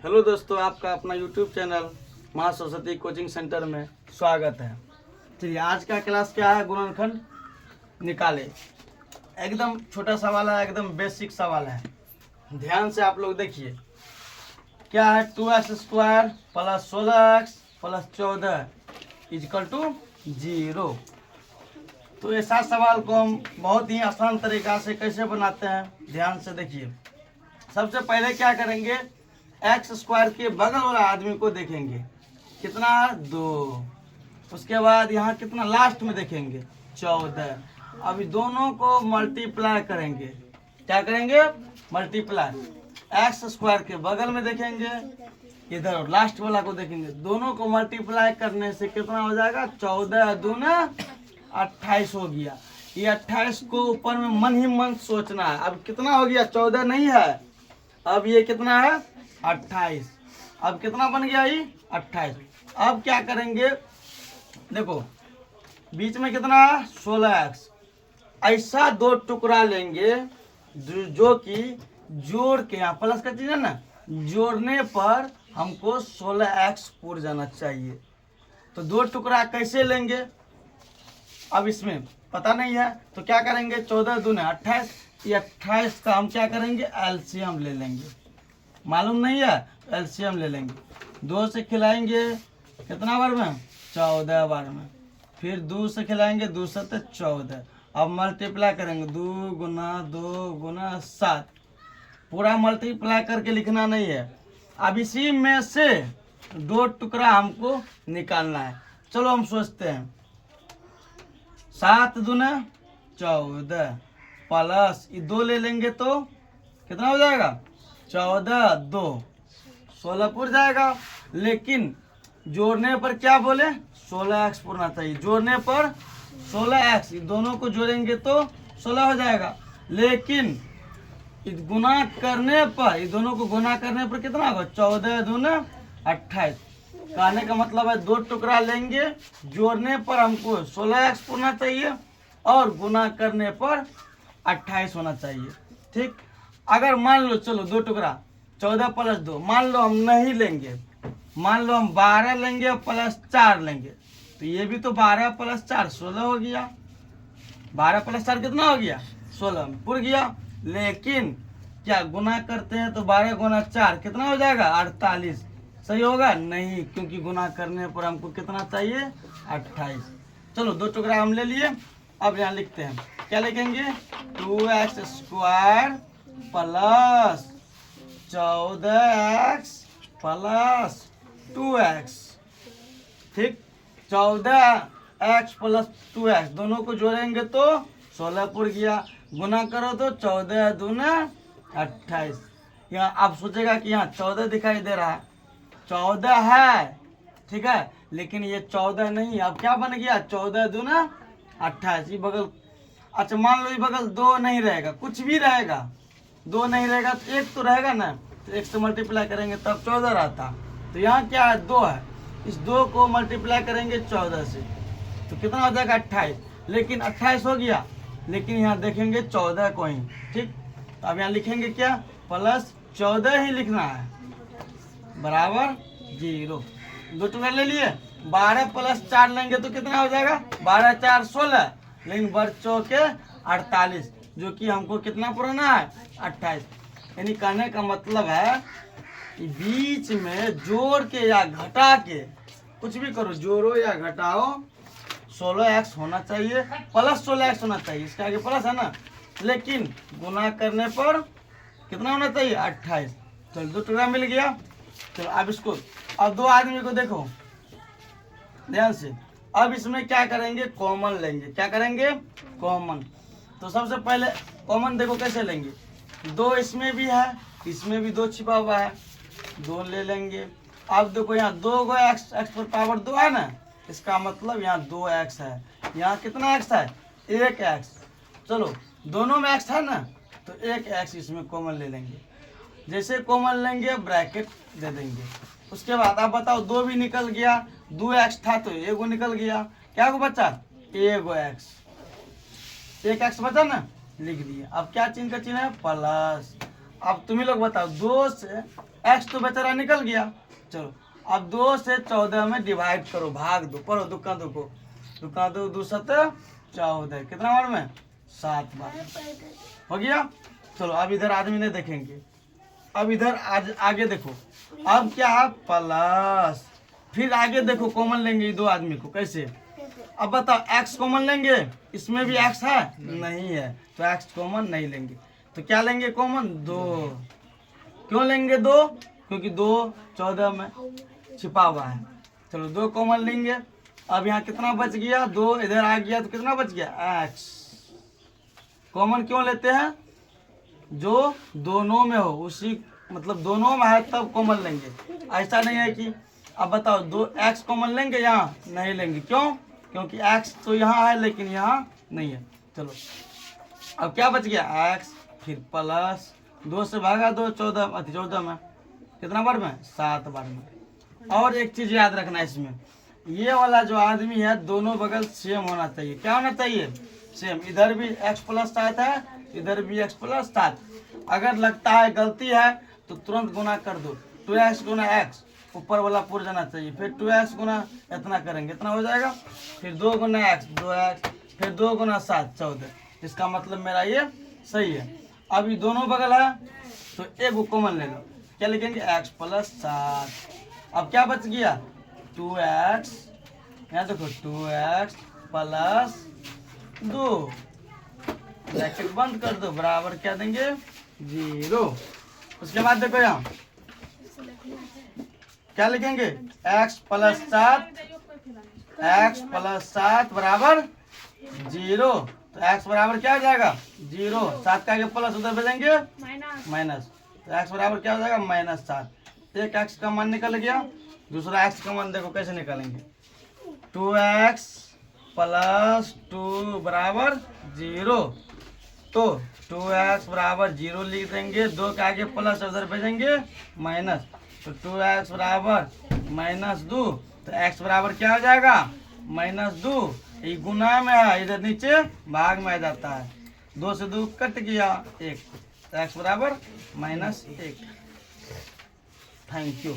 Hello दोस्तों, आपका अपना यूट्यूब चैनल माँ सरस्वती कोचिंग सेंटर में स्वागत है। चलिए, आज का क्लास क्या है? गुणनखंड निकाले। एकदम छोटा सवाल है, एकदम बेसिक सवाल है। ध्यान से आप लोग देखिए। क्या है? 2x² plus 16x plus 14 is equal to 0। तो ऐसा सवाल को हम बहुत ही आसान तरीका से कैसे बनाते हैं, ध्यान से देखिए। सबसे पहले क्या करेंगे, x² के बगल वाला आदमी को देखेंगे, कितना? 2। उसके बाद यहाँ कितना लास्ट में देखेंगे? 14। अभी दोनों को मल्टीप्लाई करेंगे। क्या करेंगे? मल्टीप्लाई। x² के बगल में देखेंगे, इधर लास्ट वाला को देखेंगे। दोनों को मल्टीप्लाई करने से कितना हो जाएगा? 14 दूना 28 हो गया। ये 28 को ऊपर में मन ही मन सोचना है। अब कितना हो गया? 14 नहीं है, अब ये कितना है? 28। अब कितना बन गया? ये 28। अब क्या करेंगे? देखो, बीच में कितना है? 16x। ऐसा दो टुकड़ा लेंगे जो कि जोड़ के, यहाँ प्लस का चीज है ना, जोड़ने पर हमको 16x पूर जाना चाहिए। तो दो टुकड़ा कैसे लेंगे? अब इसमें पता नहीं है तो क्या करेंगे? 14 दूने 28। ये 28 का हम क्या करेंगे? एलसीएम ले लेंगे। मालूम नहीं है तो एलसीएम ले लेंगे। 2 से खिलाएंगे कितना बार में? 14 बार में। फिर 2 से खिलाएंगे, 2 से 14। अब मल्टीप्लाई करेंगे, 2 गुना 2 गुना 7। पूरा मल्टीप्लाई करके लिखना नहीं है। अब इसी में से दो टुकड़ा हमको निकालना है। चलो हम सोचते हैं। 7 दूना 14 प्लस ये 2 ले लेंगे तो कितना हो जाएगा? 14 2 16 पूर जाएगा। लेकिन जोड़ने पर क्या बोले? 16x पूरना चाहिए। जोड़ने पर 16x, दोनों को जोड़ेंगे तो 16 हो जाएगा। लेकिन गुना करने पर, ये दोनों को गुना करने पर कितना होगा? 14 दूना 28। कहने का मतलब है दो टुकड़ा लेंगे, जोड़ने पर हमको 16x पूरना चाहिए और गुना करने पर 28 होना चाहिए। ठीक। अगर मान लो, चलो दो टुकड़ा 14 प्लस 2, मान लो हम नहीं लेंगे, मान लो हम 12 लेंगे प्लस 4 लेंगे, तो ये भी तो 12 प्लस 4 16 हो गया। 12 प्लस 4 कितना हो गया? 16 पूर गया। लेकिन क्या गुना करते हैं तो 12 गुना 4 कितना हो जाएगा? 48। सही होगा? नहीं, क्योंकि गुना करने पर हमको कितना चाहिए? 28। चलो दो टुकड़ा हम ले लिए। अब यहाँ लिखते हैं, क्या लिखेंगे? 2x² plus 14x plus 2x। ठीक। 14x प्लस 2x दोनों को जोड़ेंगे तो 16 पूर गया। गुना करो तो 14 दूना 28। यहाँ आप सोचेगा कि यहाँ 14 दिखाई दे रहा है, 14 है, ठीक है, लेकिन ये 14 नहीं। अब क्या बन गया? 14 दूना 28। ये बगल, अच्छा मान लो ये बगल 2 नहीं रहेगा, कुछ भी रहेगा, 2 नहीं रहेगा तो 1 तो रहेगा ना, तो 1 से मल्टीप्लाई करेंगे तब 14 रहता। तो यहाँ क्या है? 2 है। इस 2 को मल्टीप्लाई करेंगे 14 से तो कितना हो जाएगा? 28। लेकिन 28 हो गया, लेकिन यहाँ देखेंगे 14 को ही। ठीक। तो अब यहाँ लिखेंगे क्या? प्लस 14 ही लिखना है, बराबर 0। दो टुकड़ा ले लिए। 12 प्लस 4 लेंगे तो कितना हो जाएगा? 12 4 16, लेकिन बच्चों के 48, जो कि हमको कितना पुराना है? 28। यानी कहने का मतलब है बीच में जोड़ के या घटा के, कुछ भी करो, जोड़ो या घटाओ, 16x होना चाहिए, प्लस 16x होना चाहिए। इसके आगे प्लस है ना, लेकिन गुना करने पर कितना होना चाहिए? 28। तो दो टुकड़ा मिल गया। चलो अब इसको, अब दो आदमी को देखो ध्यान से। अब इसमें क्या करेंगे? कॉमन लेंगे। क्या करेंगे? कॉमन। तो सबसे पहले कॉमन देखो कैसे लेंगे। 2 इसमें भी है, इसमें भी 2 छिपा हुआ है, 2 ले लेंगे। अब देखो यहाँ 2 गो x पर पावर 2 है ना, इसका मतलब यहाँ 2x है। यहाँ कितना x है? 1x। चलो दोनों में x है ना, तो 1x इसमें कॉमन ले लेंगे। जैसे कॉमन लेंगे ब्रैकेट दे देंगे। उसके बाद आप बताओ, 2 भी निकल गया, 2x था तो 1 निकल गया। क्या को बचा? 1x। 1x बचा ना, लिख दिया। अब क्या चिन्ह का चिन्ह है? प्लस। अब तुम ही लोग बताओ, 2 से एक्स तो बेचारा निकल गया। चलो अब 2 से 14 में डिवाइड करो, भाग दो, पढ़ो दुक्का दुको, दुक्का दो 2 7 14, कितना बार में 7 बार हो गया। चलो अब इधर आदमी नहीं देखेंगे, अब इधर आगे देखो, अब क्या है प्लस, फिर आगे देखो कॉमन लेंगे 2 आदमी को, कैसे? अब बताओ एक्स कॉमन लेंगे, इसमें भी एक्स है नहीं है, तो एक्स कॉमन नहीं लेंगे, तो क्या लेंगे कॉमन 2। क्यों लेंगे 2? क्योंकि 2 14 में छिपा हुआ है। चलो 2 कॉमन लेंगे। अब यहाँ कितना बच गया? 2 इधर आ गया तो कितना बच गया? एक्स। कॉमन क्यों लेते हैं? जो दोनों में हो, उसी मतलब दोनों में है तब कॉमन लेंगे, ऐसा नहीं है कि अब बताओ 2 एक्स कॉमन लेंगे, यहाँ नहीं लेंगे। क्यों? क्योंकि एक्स तो यहाँ है लेकिन यहाँ नहीं है। चलो अब क्या बच गया? एक्स, फिर प्लस 2 से भागा 2 14 में, कितना बार में? 7 बार में। और एक चीज याद रखना इसमें, ये वाला जो आदमी है दोनों बगल सेम होना चाहिए। क्या होना चाहिए? सेम। इधर भी x प्लस 7 है, इधर भी x प्लस 7। अगर लगता है गलती है तो तुरंत गुना कर दो, 2x गुना x, ऊपर वाला पूरा जाना चाहिए, फिर 2x गुना इतना करेंगे, इतना हो जाएगा, फिर 2 गुना x 2x, फिर 2 गुना 7 14। इसका मतलब मेरा ये सही है। अब ये दोनों बगल है तो एक कॉमन ले लो, क्या लिखेंगे? x plus 7। अब क्या बच गया? 2x, यहाँ देखो 2x प्लस 2, ब्रैकेट बंद कर दो, बराबर क्या देंगे? 0। उसके बाद देखो यहाँ क्या लिखेंगे? x प्लस 7, x प्लस 7 बराबर 0। तो x बराबर क्या हो जाएगा? 0। 7 का आगे प्लस उधर भेजेंगे माइनस, तो x बराबर क्या हो जाएगा? -7। एक x का मान निकल गया, दूसरा x का मान देखो कैसे निकालेंगे। 2x प्लस 2 बराबर 0, तो 2x बराबर 0 लिख देंगे, 2 के आगे प्लस उधर भेजेंगे माइनस, तो 2x बराबर -2, तो x बराबर क्या हो जाएगा? -2। ये गुना में है, इधर नीचे भाग में आ जाता है, 2 से 2 कट गया 1, तो x बराबर -1। Thank you.